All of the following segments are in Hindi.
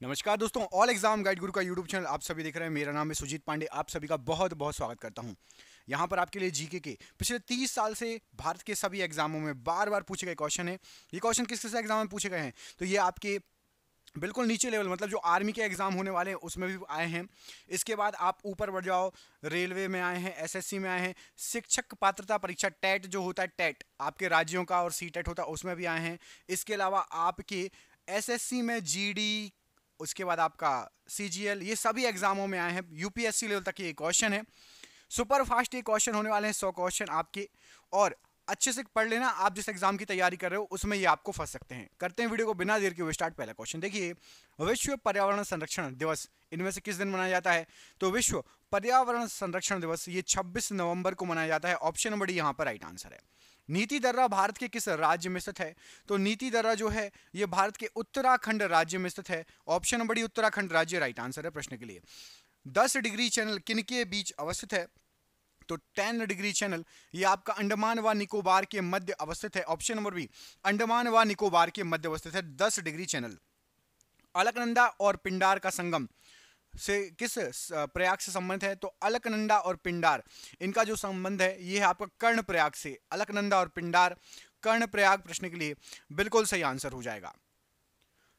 नमस्कार दोस्तों, ऑल एग्जाम गाइड गुरु का यूट्यूब चैनल आप सभी देख रहे हैं। मेरा नाम है सुजीत पांडे। आप सभी का बहुत बहुत स्वागत करता हूं। यहां पर आपके लिए जीके के पिछले 30 साल से भारत के सभी एग्जामों में बार बार पूछे गए क्वेश्चन है। ये क्वेश्चन किस किस एग्जाम में पूछे गए हैं, तो ये आपके बिल्कुल नीचे लेवल मतलब जो आर्मी के एग्जाम होने वाले हैं उसमें भी आए हैं। इसके बाद आप ऊपर बढ़ जाओ, रेलवे में आए हैं, एसएससी में आए हैं, शिक्षक पात्रता परीक्षा टेट जो होता है, टेट आपके राज्यों का और सी टेट होता है उसमें भी आए हैं। इसके अलावा आपके एसएससी में जीडी, उसके बाद आपका सीजीएल, ये सभी एग्जामों में आए हैं। यूपीएससी लेवल तक ये क्वेश्चन है। सुपर फास्ट ये क्वेश्चन होने वाले हैं, 100 क्वेश्चन आपके। और अच्छे से पढ़ लेना, आप जिस एग्जाम की तैयारी कर रहे हो उसमें ये आपको फंस सकते हैं। करते हैं वीडियो को बिना देर के हुए स्टार्ट। पहला क्वेश्चन देखिए, विश्व पर्यावरण संरक्षण दिवस इनमें से किस दिन मनाया जाता है? तो विश्व पर्यावरण संरक्षण दिवस ये 26 नवंबर को मनाया जाता है। ऑप्शन नंबर डी यहाँ पर राइट आंसर है। नीति दर्रा भारत के किस राज्य में स्थित है? तो नीति दर्रा जो है ये भारत के उत्तराखंड राज्य में स्थित है। ऑप्शन नंबर डी उत्तराखंड राज्य राइट आंसर है प्रश्न के लिए। 10 डिग्री चैनल किनके बीच अवस्थित है? तो 10 डिग्री चैनल ये आपका अंडमान व निकोबार के मध्य अवस्थित है। ऑप्शन नंबर बी अंडमान व निकोबार के मध्य अवस्थित है 10 डिग्री चैनल। अलकनंदा और पिंडार का संगम से किस प्रयाग से संबंध है? तो अलकनंदा और पिंडार इनका जो संबंध है ये है आपका कर्ण प्रयाग से। अलकनंदा और पिंडार कर्ण प्रयाग प्रश्न के लिए बिल्कुल सही आंसर हो जाएगा।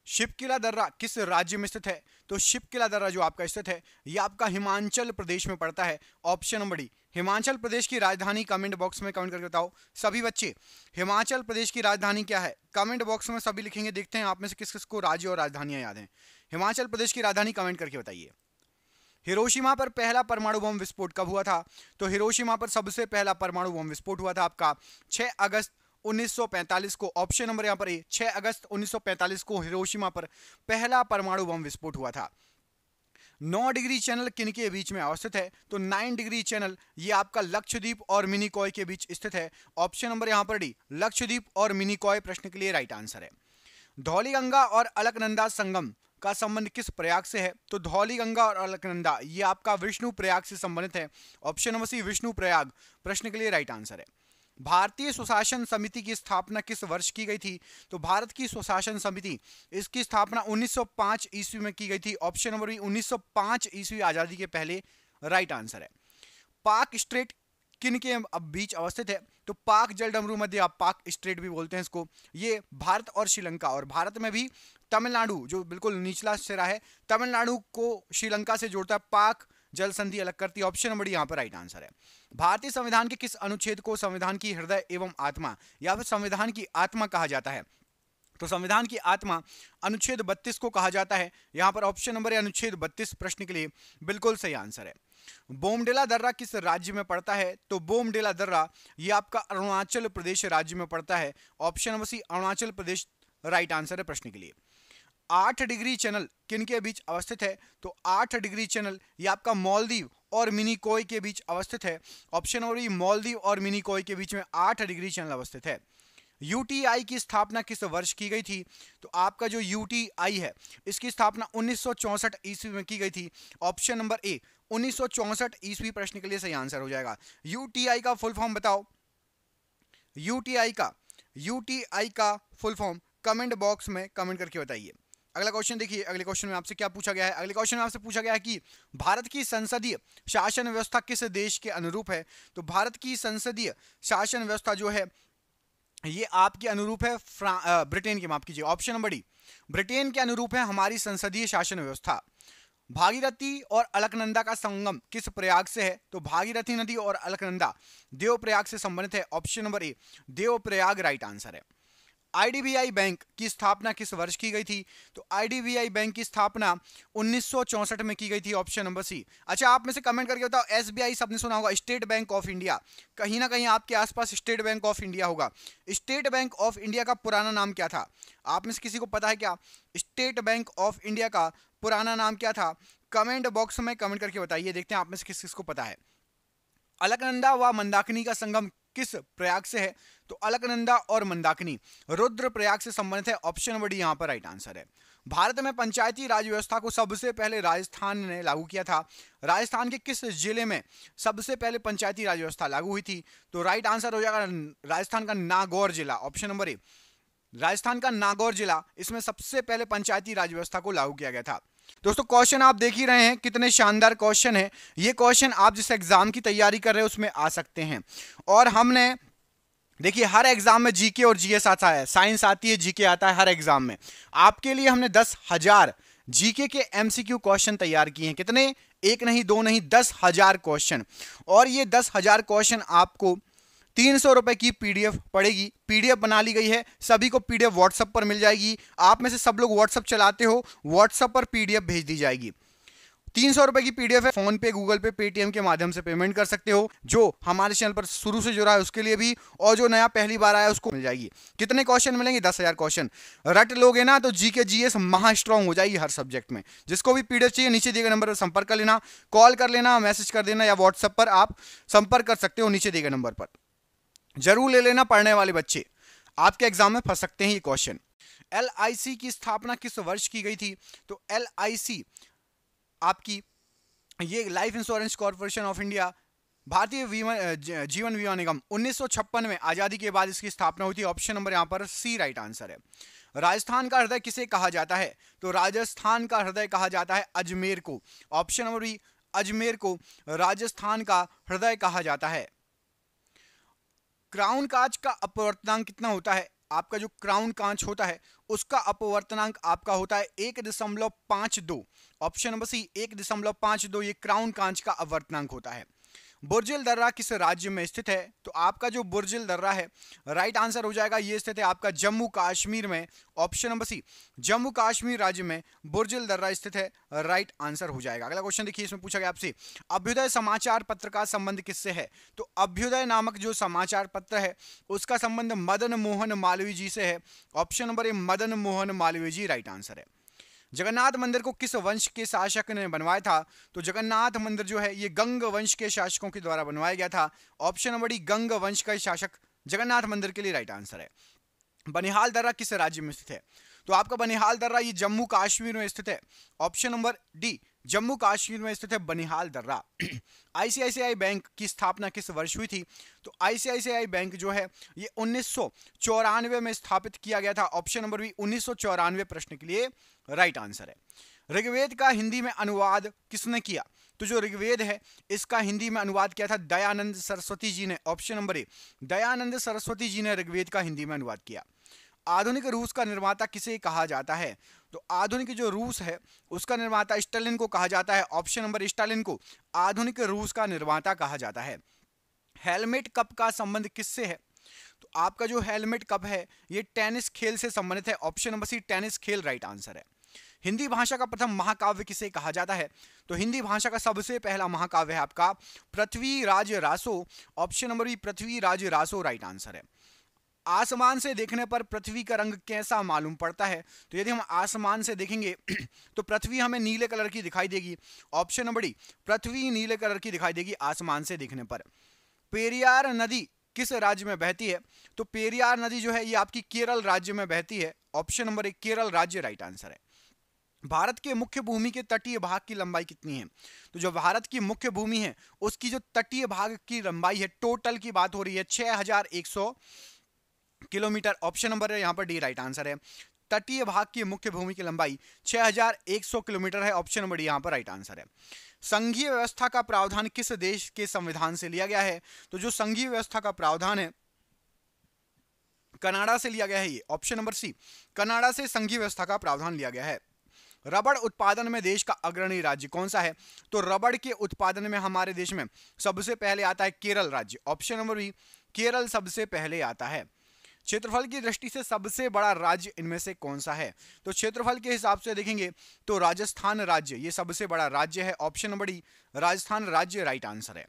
शिपकिला दर्रा किस राज्य में स्थित है? तो शिपकिला दर्रा जो आपका स्थित है ये आपका हिमाचल प्रदेश में पड़ता है। Option number D Himachal Pradesh की राजधानी कमेंट बॉक्स में कमेंट करके बताओ सभी बच्चे, हिमाचल प्रदेश की राजधानी क्या है? कमेंट बॉक्स में सभी लिखेंगे, देखते हैं आप में से किस किस को राज्य और राजधानियां याद हैं। हिमाचल प्रदेश की राजधानी कमेंट करके बताइए। हिरोशिमा पर पहला परमाणु बम विस्फोट कब हुआ था? तो हिरोशिमा पर सबसे पहला परमाणु बम विस्फोट हुआ था आपका 6 अगस्त 1945 को। ऑप्शन नंबर यहां पर ए 6 अगस्त 1945 को हिरोशिमा पर पहला परमाणु बम विस्फोट हुआ था। 9 डिग्री चैनल किनके बीच में अवस्थित है? तो 9 डिग्री चैनल ये आपका लक्षद्वीप और मिनिकॉय के बीच स्थित है। ऑप्शन नंबर यहां पर डी लक्षद्वीप और मिनिकॉय प्रश्न के लिए राइट आंसर है। धौलीगंगा और अलकनंदा संगम का संबंध किस प्रयाग से है? तो धौलीगंगा और अलकनंदा ये आपका विष्णु प्रयाग से संबंधित है। Option number C Vishnu Prayag प्रश्न के लिए राइट आंसर है। भारतीय सुशासन समिति की स्थापना किस वर्ष की गई थी? तो भारत की सुशासन समिति इसकी स्थापना 1905 ईस्वी में की गई थी। ऑप्शन नंबर बी 1905 ईस्वी, आजादी के पहले राइट आंसर है। पाक स्ट्रेट किन के बीच अवस्थित है? तो पाक जलडमरू मध्य, आप पाक स्ट्रेट भी बोलते हैं इसको, ये भारत और श्रीलंका और भारत में भी तमिलनाडु जो बिल्कुल निचला सिरा है, तमिलनाडु को श्रीलंका से जोड़ता है, पाक जल संधि अलग करती है। ऑप्शन नंबर यहाँ पर राइट आंसर है। भारतीय संविधान के किस अनुच्छेद को संविधान की हृदय एवं आत्मा या फिर संविधान की आत्मा कहा जाता है? तो संविधान की आत्मा अनुच्छेद 32 को कहा जाता है। यहां पर ऑप्शन नंबर है अनुच्छेद 32 प्रश्न के लिए बिल्कुल सही आंसर है। बोमडिला दर्रा किस राज्य में पड़ता है? तो बोमडिला दर्रा ये आपका अरुणाचल प्रदेश राज्य में पड़ता है। ऑप्शन नंबर सी अरुणाचल प्रदेश राइट आंसर है प्रश्न के लिए। 8 डिग्री चैनल किनके बीच अवस्थित है? तो 8 डिग्री चैनल ये आपका मालदीव और मिनिकॉय के बीच अवस्थित है। ऑप्शन नंबर बी मालदीव और मिनिकॉय के बीच में 8 डिग्री चैनल अवस्थित है। यूटीआई की स्थापना किस वर्ष की गई थी? तो आपका जो यूटीआई है इसकी स्थापना 1964 ईस्वी में की गई थी। ऑप्शन नंबर ए 1964 ईस्वी प्रश्न के लिए सही आंसर हो जाएगा। यूटीआई का फुल फॉर्म बताओ। यूटीआई का फुल फॉर्म कमेंट बॉक्स में कमेंट करके बताइए। अगला क्वेश्चन देखिए, अगले क्वेश्चन में आपसे क्या पूछा गया है? अगले क्वेश्चन में आपसे पूछा गया है कि भारत की संसदीय शासन व्यवस्था किस देश के अनुरूप है? तो भारत की संसदीय शासन व्यवस्था जो है ये आपके अनुरूप है ब्रिटेन की, माफ कीजिए। ऑप्शन नंबर डी ब्रिटेन के अनुरूप है हमारी संसदीय शासन व्यवस्था। भागीरथी और अलकनंदा का संगम किस प्रयाग से है? तो भागीरथी नदी और अलकनंदा देवप्रयाग से संबंधित है। ऑप्शन नंबर ए देवप्रयाग राइट आंसर है। आईडीबीआई बैंक की स्थापना किस वर्ष की गई थी? तो आईडीबीआई बैंक की स्थापना 1964 में की गई थी। Option number C. अच्छा, आप में से कमेंट करके बताओ, एसबीआई सबने सुना होगा, स्टेट बैंक ऑफ इंडिया, कहीं ना कहीं आपके आसपास स्टेट बैंक ऑफ इंडिया होगा। स्टेट बैंक ऑफ इंडिया का पुराना नाम क्या था? आप में से किसी को पता है क्या स्टेट बैंक ऑफ इंडिया का पुराना नाम क्या था? कमेंट बॉक्स में कमेंट करके बताइए, देखते हैं आप में से किस किस को पता है। अलकनंदा व मंदाकिनी का संगम किस प्रयाग से है? तो अलकनंदा और मंदाकिनी रुद्र प्रयाग से संबंधित है। ऑप्शन नंबर डी यहां पर राइट आंसर है। भारत में पंचायती राज व्यवस्था को सबसे पहले राजस्थान ने लागू किया था। राजस्थान के किस जिले में सबसे पहले पंचायती राज व्यवस्था लागू हुई थी? तो राइट आंसर हो जाएगा राजस्थान का नागौर जिला। ऑप्शन नंबर ए राजस्थान का नागौर जिला, इसमें सबसे पहले पंचायती राज व्यवस्था को लागू किया गया था। दोस्तों क्वेश्चन आप देख ही रहे हैं, कितने शानदार क्वेश्चन है। ये क्वेश्चन आप जिस एग्जाम की तैयारी कर रहे हैं उसमें आ सकते हैं। और हमने देखिए हर एग्जाम में जीके और जीएस आता है, साइंस आती है, जीके आता है हर एग्जाम में। आपके लिए हमने 10,000 जीके के एमसीक्यू क्वेश्चन तैयार किए हैं। कितने? एक नहीं, दो नहीं, 10,000 क्वेश्चन। और ये 10,000 क्वेश्चन आपको 300 रुपए की पीडीएफ पड़ेगी। पीडीएफ बना ली गई है, सभी को पीडीएफ व्हाट्सएप पर मिल जाएगी। आप में से सब लोग व्हाट्सएप चलाते हो, व्हाट्सएप पर पीडीएफ भेज दी जाएगी। 300 रुपए की पीडीएफ है। फोन पे, गूगल पे, पेटीएम के माध्यम से पेमेंट कर सकते हो। जो हमारे चैनल पर शुरू से जुड़ा है उसके लिए भी, और जो नया पहली बार आया उसको मिल जाएगी। कितने क्वेश्चन मिलेंगे? 10,000 क्वेश्चन। रट लोगे ना तो जीके जीएस महा स्ट्रांग हो जाएगी हर सब्जेक्ट में। जिसको भी पीडीएफ चाहिए नीचे दिए गए नंबर पर संपर्क कर लेना, कॉल कर लेना, मैसेज कर देना, या व्हाट्सएप पर आप संपर्क कर सकते हो नीचे दिए गए नंबर पर। जरूर ले लेना, पढ़ने वाले बच्चे आपके एग्जाम में फंस सकते हैं ये क्वेश्चन। एलआईसी की स्थापना किस वर्ष की गई थी? तो एलआईसी आपकी ये life insurance corporation of India, Bharatiya Jeevan बीमा निगम, 1956 में आजादी के बाद इसकी स्थापना हुई थी। ऑप्शन नंबर यहां पर सी राइट आंसर है। राजस्थान का हृदय किसे कहा जाता है? तो राजस्थान का हृदय कहा जाता है अजमेर को। ऑप्शन नंबर बी, अजमेर को राजस्थान का हृदय कहा जाता है। क्राउन कांच का अपवर्तनांक कितना होता है? आपका जो क्राउन कांच होता है उसका अपवर्तनांक आपका होता है 1.52। ऑप्शन नंबर सी 1.52 ये क्राउन कांच का अपवर्तनांक होता है। बुर्जिल दर्रा किस राज्य में स्थित है? तो आपका जो बुर्जिल दर्रा है राइट आंसर हो जाएगा, ये स्थित है आपका जम्मू कश्मीर में। Option number C Jammu Kashmir राज्य में बुर्जिल दर्रा स्थित है, राइट आंसर हो जाएगा। अगला क्वेश्चन देखिए, इसमें पूछा गया आपसे अभ्युदय समाचार पत्र का संबंध किससे है? तो अभ्युदय नामक जो समाचार पत्र है उसका संबंध मदन मोहन मालवीय जी से है। Option number A Madan Mohan Malviya ji right answer है। जगन्नाथ मंदिर को किस वंश के शासक ने बनवाया था? तो जगन्नाथ मंदिर जो है ये गंग वंश के शासकों के द्वारा बनवाया गया था। ऑप्शन नंबर डी गंग वंश का शासक जगन्नाथ मंदिर के लिए राइट आंसर है। बनिहाल दर्रा किस राज्य में स्थित है? तो आपका बनिहाल दर्रा ये जम्मू कश्मीर में स्थित है। Option number D Jammu Kashmir में स्थित है बनिहाल दर्रा। आईसीआईसीआई बैंक की स्थापना किस वर्ष हुई थी? तो आईसीआईसीआई बैंक जो है ये 1994 में स्थापित किया गया था। ऑप्शन नंबर बी 1994 प्रश्न के लिए राइट आंसर है। ऋग्वेद का हिंदी में अनुवाद किसने किया? तो जो ऋग्वेद है इसका हिंदी में अनुवाद किया था दयानंद सरस्वती जी ने। Option number A Dayanand Saraswati ji ने ऋग्वेद का हिंदी में अनुवाद किया। आधुनिक रूस का निर्माता किसे कहा जाता है? तो आधुनिक जो रूस है उसका निर्माता स्टालिन को कहा जाता है। ऑप्शन नंबर स्टालिन को आधुनिक रूस का निर्माता कहा जाता है। हेलमेट कप का संबंध किससे है? तो आपका जो हेलमेट कप है ये टेनिस खेल से संबंधित है। ऑप्शन नंबर सी टेनिस खेल राइट आंसर है। हिंदी भाषा का प्रथम महाकाव्य किसे कहा जाता है? तो हिंदी भाषा का सबसे पहला महाकाव्य है आपका Prithviraj Raso. Option number B Prithviraj Raso right answer है। आसमान से देखने पर पृथ्वी का रंग कैसा मालूम पड़ता है? तो यदि हम आसमान से देखेंगे तो पृथ्वी हमें नीले कलर की दिखाई देगी। ऑप्शन नंबर डी पृथ्वी नीले कलर की दिखाई देगी आसमान से देखने पर। पेरियार नदी किस राज्य में बहती है? तो पेरियार नदी जो है ये आपकी केरल राज्य में बहती है। ऑप्शन नंबर एक केरल राज्य राइट आंसर है। भारत के मुख्य भूमि के तटीय भाग की लंबाई कितनी है? तो जो भारत की मुख्य भूमि है उसकी जो तटीय भाग की लंबाई है, टोटल की बात हो रही है, 6100 किलोमीटर। ऑप्शन नंबर है यहां पर डी राइट आंसर है। तटीय भाग की मुख्य भूमि की लंबाई 6100 किलोमीटर है। ऑप्शन नंबर डी यहां पर राइट आंसर है। संघीय व्यवस्था का प्रावधान किस देश के संविधान से लिया गया है? तो जो संघीय व्यवस्था का प्रावधान है कनाडा से लिया गया है ये। ऑप्शन नंबर सी कनाडा से संघीय व्यवस्था का प्रावधान लिया गया है। रबड़ उत्पादन में देश का अग्रणी राज्य कौन सा है? तो रबड़ के उत्पादन में हमारे देश में सबसे पहले आता है केरल राज्य। ऑप्शन नंबर बी केरल सबसे पहले आता है। क्षेत्रफल की दृष्टि से सबसे बड़ा राज्य इनमें से कौन सा है? तो क्षेत्रफल के हिसाब से देखेंगे तो राजस्थान राज्य ये सबसे बड़ा राज्य है। ऑप्शन नंबर डी राजस्थान राज्य राइट आंसर है।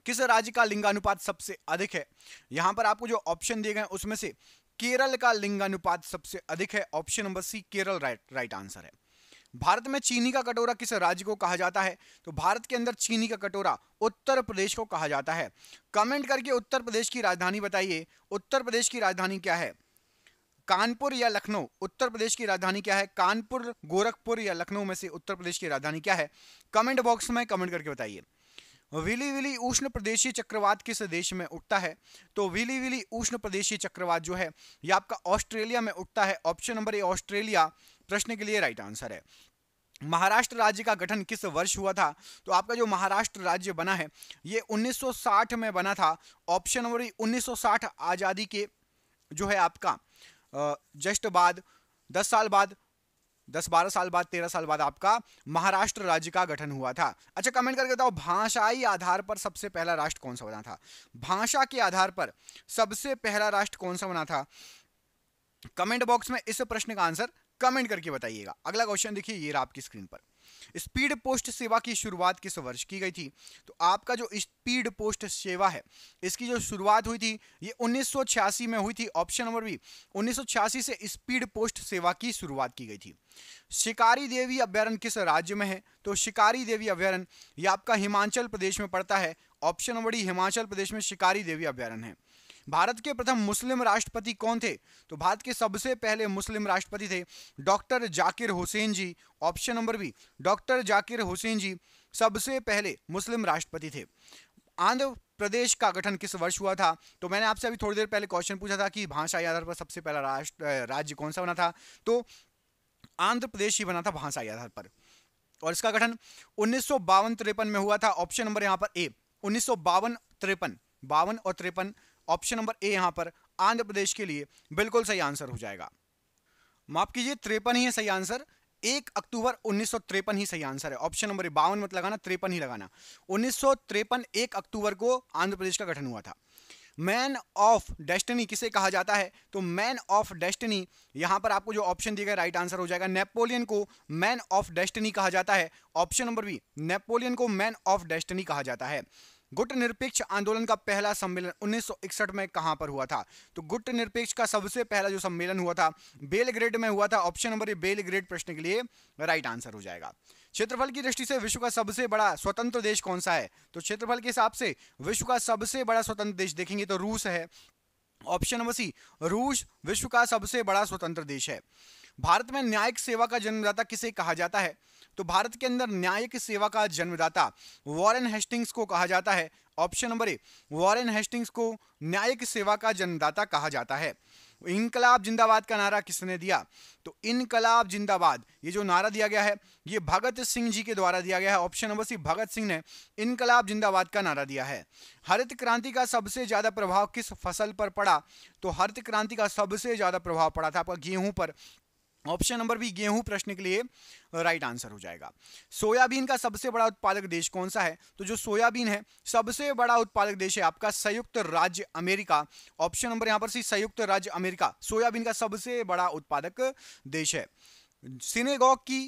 किस राज्य का लिंगानुपात सबसे अधिक है? यहां पर आपको जो ऑप्शन दिए गए उसमें से केरल का लिंगानुपात सबसे अधिक है। Option number C Kerala right answer है। भारत में चीनी का कटोरा किस राज्य को कहा जाता है? तो भारत के अंदर चीनी का कटोरा उत्तर प्रदेश को कहा जाता है। कमेंट करके उत्तर प्रदेश की राजधानी बताइए। उत्तर प्रदेश की राजधानी क्या है? कानपुर या लखनऊ? उत्तर प्रदेश की राजधानी क्या है? कानपुर, गोरखपुर या लखनऊ में से उत्तर प्रदेश की राजधानी क्या है? कमेंट बॉक्स में कमेंट करके बताइए। विली विली उष्ण प्रदेशीय चक्रवात किस देश में उठता है? तो विली विली उष्ण प्रदेशीय चक्रवात जो है ये आपका ऑस्ट्रेलिया में उठता है। ऑप्शन नंबर ए ऑस्ट्रेलिया प्रश्न के लिए राइट आंसर है। महाराष्ट्र राज्य का गठन किस वर्ष हुआ था? तो आपका जो महाराष्ट्र राज्य बना है ये 1960 में बना था। ऑप्शन नंबर 1960 आजादी के जो है आपका जस्ट बाद 10 साल बाद 10-12 साल बाद 13 साल बाद आपका महाराष्ट्र राज्य का गठन हुआ था। अच्छा कमेंट करके बताओ भाषाई आधार पर सबसे पहला राष्ट्र कौन सा बना था? भाषा के आधार पर सबसे पहला राष्ट्र कौन सा बना था? कमेंट बॉक्स में इस प्रश्न का आंसर कमेंट करके बताइएगा। अगला क्वेश्चन देखिए ये रहा आपकी स्क्रीन पर। स्पीड पोस्ट सेवा की शुरुआत किस वर्ष की गई थी? तो आपका जो स्पीड पोस्ट सेवा है इसकी जो शुरुआत हुई थी ये 1986 में हुई थी। ऑप्शन नंबर बी 1986 से स्पीड पोस्ट सेवा की शुरुआत की गई थी। शिकारी देवी अभ्यारण्य किस राज्य में है? तो शिकारी देवी अभ्यारण्य ये आपका हिमाचल प्रदेश में पड़ता है। Option number D Himachal Pradesh में शिकारी देवी अभ्यारण्य है। भारत के प्रथम मुस्लिम राष्ट्रपति कौन थे? तो भारत के सबसे पहले मुस्लिम राष्ट्रपति थे doctor Zakir Hussain ji. Option number B doctor Zakir Hussain ji सबसे पहले मुस्लिम राष्ट्रपति थे। आंध्र प्रदेश का गठन किस वर्ष हुआ था? तो मैंने आपसे अभी थोड़ी देर पहले क्वेश्चन पूछा था कि भाषा आधार पर सबसे पहला राज्य कौन सा बना था? तो आंध्र प्रदेश ही बना था भाषा आधार पर, और इसका गठन 1952-53 में हुआ था। ऑप्शन नंबर यहाँ पर ए 1952-53, 52 और 53, ऑप्शन नंबर ए यहां पर आंध्र प्रदेश के लिए बिल्कुल सही आंसर हो जाएगा। माफ कीजिए 53 ही है सही आंसर। 1 अक्टूबर 1953 ही सही आंसर है। ऑप्शन नंबर 52 मत लगाना, 53 ही लगाना। 1953 1 अक्टूबर को आंध्र प्रदेश का गठन हुआ था। मैन ऑफ डेस्टिनी किसे कहा जाता है? तो मैन ऑफ डेस्टिनी यहां पर आपको जो ऑप्शन दिया गया राइट आंसर हो जाएगा। नेपोलियन को मैन ऑफ डेस्टिनी कहा जाता है। ऑप्शन नंबर बी नेपोलियन को मैन ऑफ डेस्टिनी कहा जाता है। गुट निरपेक्ष आंदोलन का पहला सम्मेलन 1961 में कहां पर हुआ था? तो गुट निरपेक्ष का सबसे पहला जो सम्मेलन हुआ था बेलग्रेड में हुआ था। ऑप्शन नंबर ए बेलग्रेड प्रश्न के लिए राइट आंसर हो जाएगा। क्षेत्रफल की दृष्टि से विश्व का सबसे बड़ा स्वतंत्र देश कौन सा है? तो क्षेत्रफल के हिसाब से विश्व का सबसे बड़ा स्वतंत्र देश देखेंगे तो रूस है। ऑप्शन नंबर सी रूस विश्व का सबसे बड़ा स्वतंत्र देश है। भारत में न्यायिक सेवा का जन्मदाता किसे कहा जाता है? तो भारत के अंदर न्यायिक सेवा का जन्मदाता वॉरेन हेस्टिंग्स को कहा जाता है। ऑप्शन नंबर ए वॉरेन हेस्टिंग्स को न्यायिक सेवा का जन्मदाता कहा जाता है। इनकलाब जिंदाबाद का नारा किसने दिया? तो इनकलाब जिंदाबाद ये जो नारा दिया गया है ये भगत सिंह जी के द्वारा दिया गया है। ऑप्शन नंबर सी भगत सिंह ने इनकलाब जिंदाबाद का नारा दिया है। हरित क्रांति का सबसे ज्यादा प्रभाव किस फसल पर पड़ा? तो हरित क्रांति का सबसे ज्यादा प्रभाव पड़ा था आपका गेहूं पर। ऑप्शन नंबर बी गेहूं प्रश्न के लिए राइट आंसर हो जाएगा। सोयाबीन का सबसे बड़ा उत्पादक देश कौन सा है? तो जो सोयाबीन है सबसे बड़ा उत्पादक देश है आपका संयुक्त राज्य अमेरिका। ऑप्शन नंबर यहां पर सी संयुक्त राज्य अमेरिका सोयाबीन का सबसे बड़ा उत्पादक देश है। सिनेगॉग की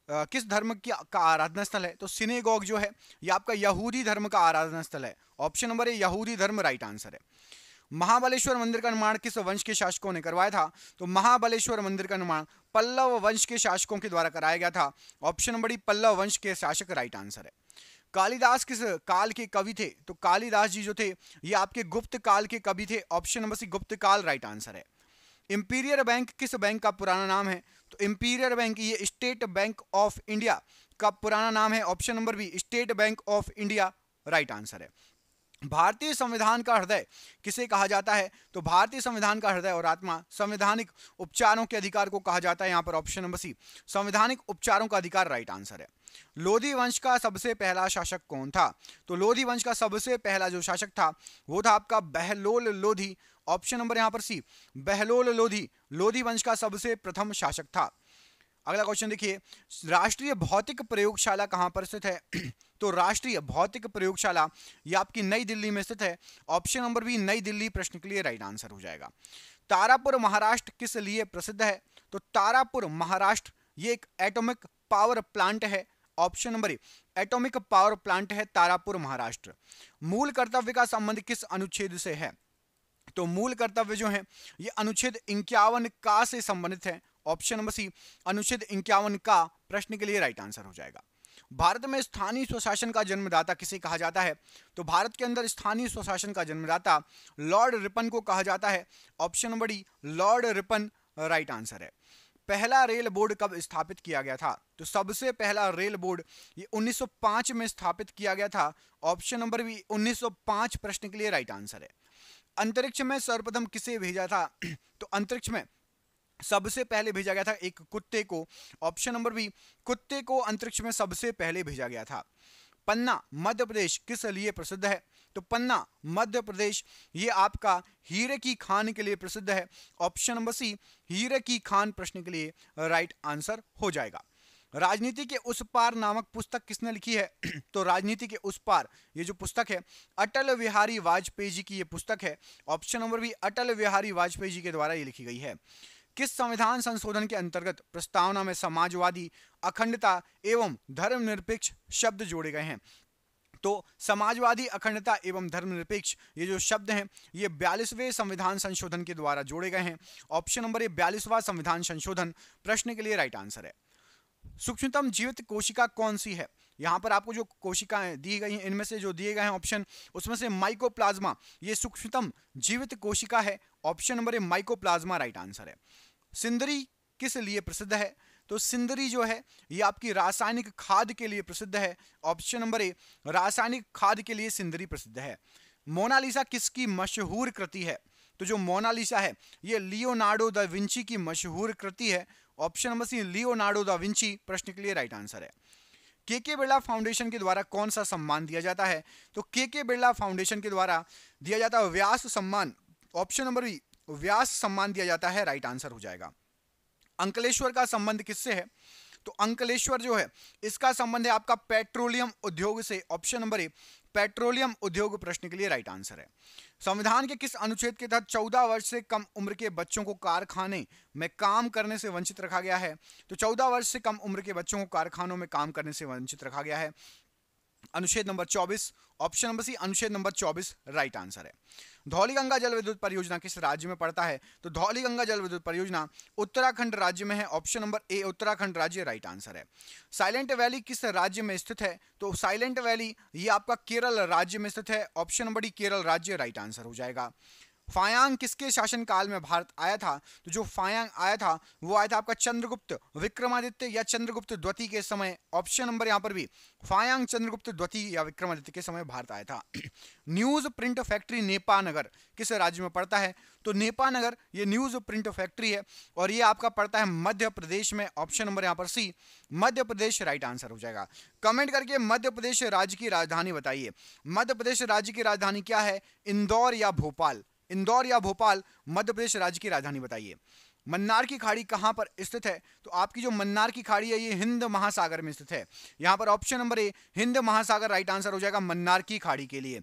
किस धर्म का आराधना स्थल है? तो सिनेगॉग जो है ये आपका यहूदी धर्म का आराधना स्थल है। ऑप्शन नंबर ए यहूदी धर्म राइट आंसर है। महाबलेश्वर मंदिर का निर्माण किस वंश के शासकों ने करवाया था? तो महाबलेश्वर मंदिर का निर्माण पल्लव वंश के शासकों के द्वारा कराया गया था। ऑप्शन नंबर डी पल्लव वंश के शासक राइट आंसर है। कालिदास किस काल के कवि थे? तो कालिदास जी जो थे ये आपके गुप्त काल के कवि थे। ऑप्शन नंबर सी गुप्त काल राइट आंसर है। इंपीरियल बैंक किस बैंक का पुराना नाम है? तो इंपीरियल बैंक ये स्टेट बैंक ऑफ इंडिया का पुराना नाम है। Option number B state bank of India right answer है। भारतीय संविधान का हृदय किसे कहा जाता है? तो भारतीय संविधान का हृदय और आत्मा संवैधानिक उपचारों के अधिकार को कहा जाता है। यहां पर ऑप्शन नंबर सी संवैधानिक उपचारों का अधिकार राइट आंसर है। लोधी वंश का सबसे पहला शासक कौन था? तो लोधी वंश का सबसे पहला जो शासक था वो था आपका बहलोल लोधी। ऑप्शन नंबर यहां पर सी बहलोल लोधी लोधी वंश का सबसे प्रथम शासक था। अगला क्वेश्चन देखिए राष्ट्रीय भौतिक प्रयोगशाला कहां पर स्थित है? तो राष्ट्रीय भौतिक प्रयोगशाला ये आपकी नई दिल्ली में स्थित है। ऑप्शन नंबर बी नई दिल्ली प्रश्न के लिए राइट आंसर हो जाएगा। तारापुर महाराष्ट्र किस लिए प्रसिद्ध है? तो तारापुर महाराष्ट्र ये एक एटॉमिक पावर प्लांट है। ऑप्शन नंबर ए एटॉमिक पावर प्लांट है तारापुर महाराष्ट्र। मूल कर्तव्य का संबंध किस अनुच्छेद से है? तो मूल कर्तव्य जो है ये अनुच्छेद 51 का से संबंधित है। ऑप्शन नंबर सी अनुच्छेद 51 का प्रश्न के लिए राइट आंसर हो जाएगा। भारत में स्थानीय स्वशासन का जन्मदाता किसे कहा जाता है? तो भारत के अंदर स्थानीय स्वशासन का जन्मदाता लॉर्ड रिपन को कहा जाता है। Option number D Lord Ripon right answer है। पहला रेल बोर्ड कब स्थापित किया गया था? तो सबसे पहला रेल बोर्ड ये 1905 में स्थापित किया गया था। ऑप्शन नंबर बी 1905 प्रश्न के लिए राइट आंसर है। अंतरिक्ष में सर्वप्रथम किसे भेजा था? तो अंतरिक्ष में सबसे पहले भेजा गया था एक कुत्ते को। ऑप्शन नंबर बी कुत्ते को अंतरिक्ष में सबसे पहले भेजा गया था। पन्ना मध्य प्रदेश किस लिए प्रसिद्ध है? तो पन्ना मध्य प्रदेश ये आपका हीरे की खान के लिए प्रसिद्ध है। ऑप्शन नंबर सी हीरे की खान प्रश्न के लिए राइट आंसर हो जाएगा। राजनीति के उस पार नामक पुस्तक किसने लिखी है? तो राजनीति के उस पार ये जो पुस्तक है अटल बिहारी वाजपेयी जी की ये पुस्तक है। Option number B Atal Bihari Vajpayee ji के द्वारा ये लिखी गई है। किस संविधान संशोधन के अंतर्गत प्रस्तावना में समाजवादी, अखंडता एवं धर्मनिरपेक्ष शब्द जोड़े गए हैं? तो समाजवादी, अखंडता एवं धर्मनिरपेक्ष ये जो शब्द हैं ये 42वें संविधान संशोधन के द्वारा जोड़े गए हैं। ऑप्शन नंबर ए 42वां संविधान संशोधन प्रश्न के लिए राइट आंसर है। सूक्ष्मतम जीवित कोशिका कौन सी है? यहाँ पर आपको जो कोशिकाएं दी गई हैं इनमें से जो दिए गए हैं ऑप्शन उसमें से माइकोप्लाज्मा ये सूक्ष्मतम जीवित कोशिका है। ऑप्शन नंबर ए माइकोप्लाज्मा राइट आंसर है। सिंदरी किस लिए प्रसिद्ध है? तो सिंदरी जो है ये आपकी रासायनिक खाद के लिए प्रसिद्ध है। ऑप्शन नंबर ए रासायनिक खाद के लिए सिंदरी प्रसिद्ध है। मोनालिसा किसकी मशहूर कृति है? तो जो मोनालिसा है ये लियोनार्डो दा विंची की मशहूर कृति है। Option number C Leonardo da Vinci प्रश्न के लिए राइट आंसर है। के बिरला फाउंडेशन के द्वारा कौन सा सम्मान दिया जाता है? तो के बिरला फाउंडेशन के द्वारा दिया जाता है व्यास सम्मान। ऑप्शन नंबर बी व्यास सम्मान दिया जाता है राइट आंसर हो जाएगा। अंकलेश्वर का संबंध किससे है? तो अंकलेश्वर जो है इसका संबंध है आपका पेट्रोलियम उद्योग से। ऑप्शन नंबर ए पेट्रोलियम उद्योग प्रश्न के लिए राइट आंसर है। संविधान के किस अनुच्छेद के तहत 14 वर्ष से कम उम्र के बच्चों को कारखाने में काम करने से वंचित रखा गया है? तो 14 वर्ष से कम उम्र के बच्चों को कारखानों में काम करने से वंचित रखा गया है। अनुच्छेद नंबर 24। ऑप्शन नंबर सी अनुच्छेद नंबर 24 राइट आंसर है। धौलीगंगा जल विद्युत परियोजना किस राज्य में पड़ता है? तो धौलीगंगा जल विद्युत परियोजना उत्तराखंड राज्य में है। ऑप्शन नंबर ए उत्तराखंड राज्य राइट आंसर है। साइलेंट वैली किस राज्य में स्थित है? तो साइलेंट वैली ये आपका केरल राज्य में स्थित है। ऑप्शन नंबर डी केरल राज्य राइट आंसर हो जाएगा। फायांग किसके शासनकाल में भारत आया था? तो जो फायांग आया था वो आया था आपका चंद्रगुप्त विक्रमादित्य या चंद्रगुप्त द्वितीय के समय। ऑप्शन नंबर यहाँ पर भी फायांग चंद्रगुप्त द्वितीय या विक्रमादित्य के समय भारत आया था। न्यूज प्रिंट फैक्ट्री नेपानगर किस राज्य में पड़ता है? तो नेपानगर ये न्यूज प्रिंट फैक्ट्री है और ये आपका पड़ता है मध्य प्रदेश में। ऑप्शन नंबर यहाँ पर सी मध्य प्रदेश राइट आंसर हो जाएगा। कमेंट करके मध्य प्रदेश राज्य की राजधानी बताइए। मध्य प्रदेश राज्य की राजधानी क्या है? इंदौर या भोपाल? इंदौर या भोपाल मध्य प्रदेश राज्य की राजधानी बताइए। मन्नार की खाड़ी कहां पर स्थित है? तो आपकी जो मन्नार की खाड़ी है ये हिंद महासागर में स्थित है। यहां पर ऑप्शन नंबर ए हिंद महासागर राइट आंसर हो जाएगा मन्नार की खाड़ी के लिए।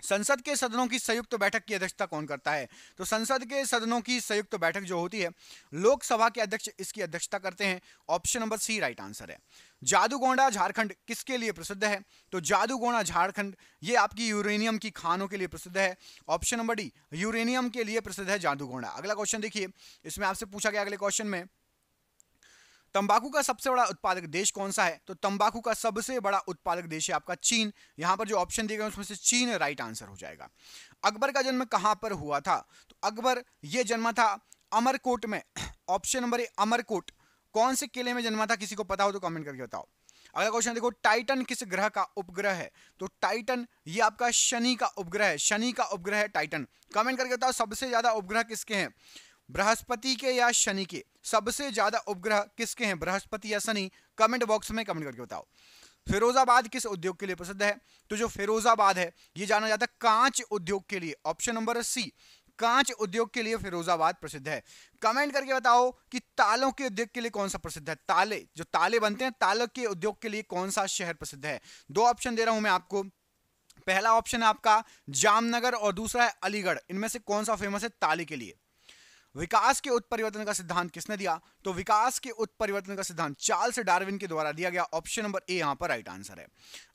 संसद के सदनों की संयुक्त बैठक की अध्यक्षता कौन करता है? तो संसद के सदनों की संयुक्त बैठक जो होती है लोकसभा के अध्यक्ष इसकी अध्यक्षता करते हैं। Option number C right answer है। जादूगोंडा झारखंड किसके लिए प्रसिद्ध है? तो जादूगोंडा झारखंड ये आपकी यूरेनियम की खानों के लिए प्रसिद्ध है। ऑप्शन नंबर डी यूरेनियम के लिए प्रसिद्ध है जादूगोंडा। अगला क्वेश्चन देखिए, इसमें आपसे पूछा गया अगले क्वेश्चन में तंबाकू का सबसे बड़ा उत्पादक देश कौन सा है? तो तंबाकू का सबसे बड़ा उत्पादक देश है आपका चीन। यहां पर जो ऑप्शन दिए गए उसमें से चीन राइट आंसर हो जाएगा। अकबर का जन्म कहां पर हुआ था? तो अकबर ये जन्मा था अमरकोट में। ऑप्शन नंबर ए अमरकोट। कौन से किले में जन्मा था? किसी को पता हो तो कमेंट करके बताओ। अगला क्वेश्चन देखो, टाइटन किस ग्रह का उपग्रह है? तो टाइटन ये आपका शनि का उपग्रह है। शनि का उपग्रह है टाइटन। कमेंट करके बताओ सबसे ज्यादा उपग्रह किसके हैं? बृहस्पति के या शनि के? सबसे ज्यादा उपग्रह किसके हैं, बृहस्पति या शनि? कमेंट बॉक्स में कमेंट करके बताओ। फिरोजाबाद किस उद्योग के लिए प्रसिद्ध है? तो जो फिरोजाबाद है ये जाना जाता है कांच उद्योग के लिए। ऑप्शन नंबर सी कांच उद्योग के लिए फिरोजाबाद प्रसिद्ध है। कमेंट करके बताओ कि तालों के उद्योग के लिए कौन सा प्रसिद्ध है? ताले, जो ताले बनते हैं तालों के उद्योग के लिए कौन सा शहर प्रसिद्ध है? दो ऑप्शन दे रहा हूं मैं आपको। पहला ऑप्शन है आपका जामनगर और दूसरा है अलीगढ़। इनमें से कौन सा फेमस है ताले के लिए? विकास के उत्परिवर्तन का सिद्धांत किसने दिया? तो विकास के उत्परिवर्तन का सिद्धांत चार्ल्स डार्विन के द्वारा दिया गया। ऑप्शन नंबर ए यहां पर राइट आंसर है।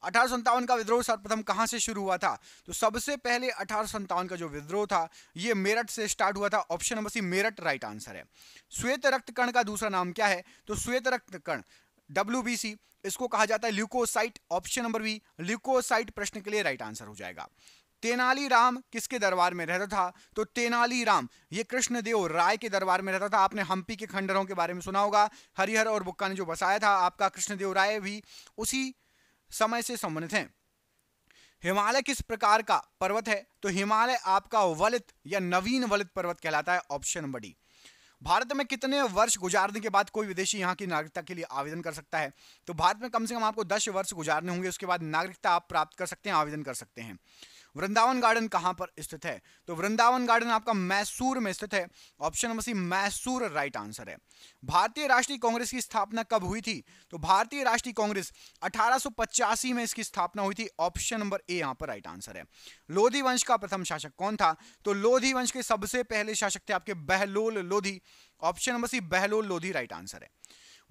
1857 का विद्रोह सर्वप्रथम कहां से शुरू हुआ था? तो सबसे पहले 1857 का जो विद्रोह था ये मेरठ से स्टार्ट हुआ था। Option number C Meerut right answer है। श्वेत रक्त कण का दूसरा नाम क्या है? तो श्वेत रक्त कण WBC इसको कहा जाता है leucocyte. Option number B leucocyte प्रश्न के लिए राइट आंसर हो जाएगा। तेनालीराम किसके दरबार में रहता था? तो तेनालीराम ये कृष्णदेव राय के दरबार में रहता था। आपने हम्पी के खंडरों के बारे में सुना होगा, हरिहर और बुक्का ने जो बसाया था, आपका कृष्णदेव राय भी उसी समय से संबंधित हैं। हिमालय किस प्रकार का पर्वत है? तो हिमालय आपका वलित या नवीन वलित पर्वत कहलाता है, ऑप्शन नंबर डी। भारत में कितने वर्ष गुजारने के बाद कोई विदेशी यहाँ की नागरिकता के लिए आवेदन कर सकता है? तो भारत में कम से कम आपको 10 वर्ष गुजारने होंगे, उसके बाद नागरिकता आप प्राप्त कर सकते हैं, आवेदन कर सकते हैं। वृंदावन गार्डन कहां पर स्थित है? तो वृंदावन गार्डन आपका मैसूर में स्थित है, option number C Mysore right answer है। भारतीय राष्ट्रीय कांग्रेस की स्थापना कब हुई थी? तो भारतीय राष्ट्रीय कांग्रेस 1885 में इसकी स्थापना हुई थी, ऑप्शन नंबर ए यहां पर राइट आंसर है। लोधी वंश का प्रथम शासक कौन था? तो लोधी वंश के सबसे पहले शासक थे आपके Bahlol Lodhi, option number C Bahlol Lodhi right answer है।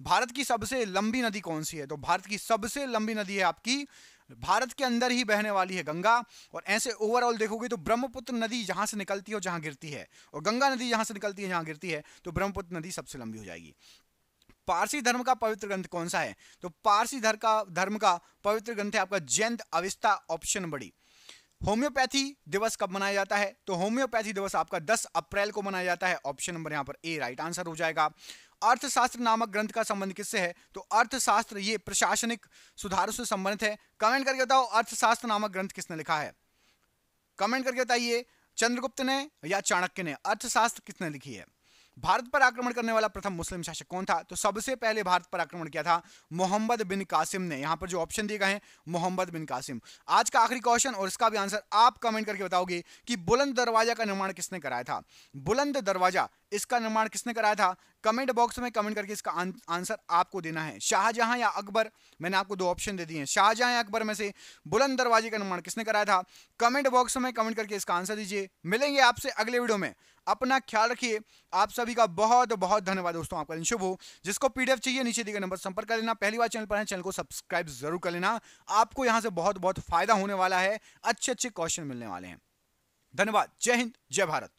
भारत की सबसे लंबी नदी कौन सी है? तो भारत की सबसे लंबी नदी है आपकी, भारत के अंदर ही बहने वाली है, गंगा। और ऐसे ओवरऑल देखोगे तो ब्रह्मपुत्र नदी जहां से निकलती है और जहां गिरती है, और गंगा नदी जहां से निकलती है जहां गिरती है, तो ब्रह्मपुत्र नदी सबसे लंबी हो जाएगी। पारसी धर्म का पवित्र ग्रंथ कौन सा है? तो पारसी धर्म का पवित्र ग्रंथ है आपका Jayant अविस्ता, option number D. Homeopathy दिवस कब मनाया जाता है? तो होम्योपैथी दिवस आपका 10 अप्रैल को मनाया जाता है, ऑप्शन नंबर यहां पर ए राइट आंसर हो जाएगा। अर्थशास्त्र नामक ग्रंथ का संबंध किससे है? तो अर्थशास्त्र ये प्रशासनिक सुधारों से संबंधित है। कमेंट करके बताओ अर्थशास्त्र नामक ग्रंथ किसने लिखा है? कमेंट करके बताइए, चंद्रगुप्त ने या चाणक्य ने? अर्थशास्त्र किसने लिखी है? भारत पर आक्रमण करने वाला प्रथम मुस्लिम शासक कौन था? तो सबसे पहले भारत पर आक्रमण किया था मोहम्मद बिन कासिम ने। यहां पर जो ऑप्शन दिए गए हैं मोहम्मद बिन कासिम। आज का आखिरी क्वेश्चन और इसका भी आंसर आप कमेंट करके बताओगे कि बुलंद दरवाजा का निर्माण किसने कराया था? बुलंद दरवाजा इसका निर्माण किसने कराया था? कमेंट बॉक्स में कमेंट करके इसका आंसर आपको देना है। शाहजहां या अकबर? मैंने आपको दो ऑप्शन दे दिए हैं, शाहजहां या अकबर में से बुलंद दरवाजे का निर्माण किसने कराया था? कमेंट बॉक्स में कमेंट करके इसका आंसर दीजिए। मिलेंगे आपसे अगले वीडियो में, अपना ख्याल रखिए। आप सभी का बहुत बहुत धन्यवाद दोस्तों, आपका दिन शुभ हो। जिसको पीडीएफ चाहिए नीचे दिए गए नंबर संपर्क कर लेना। पहली बार चैनल पर है, चैनल को सब्सक्राइब जरूर कर लेना। आपको यहां से बहुत बहुत फायदा होने वाला है, अच्छे अच्छे क्वेश्चन मिलने वाले हैं। धन्यवाद, जय हिंद, जय भारत।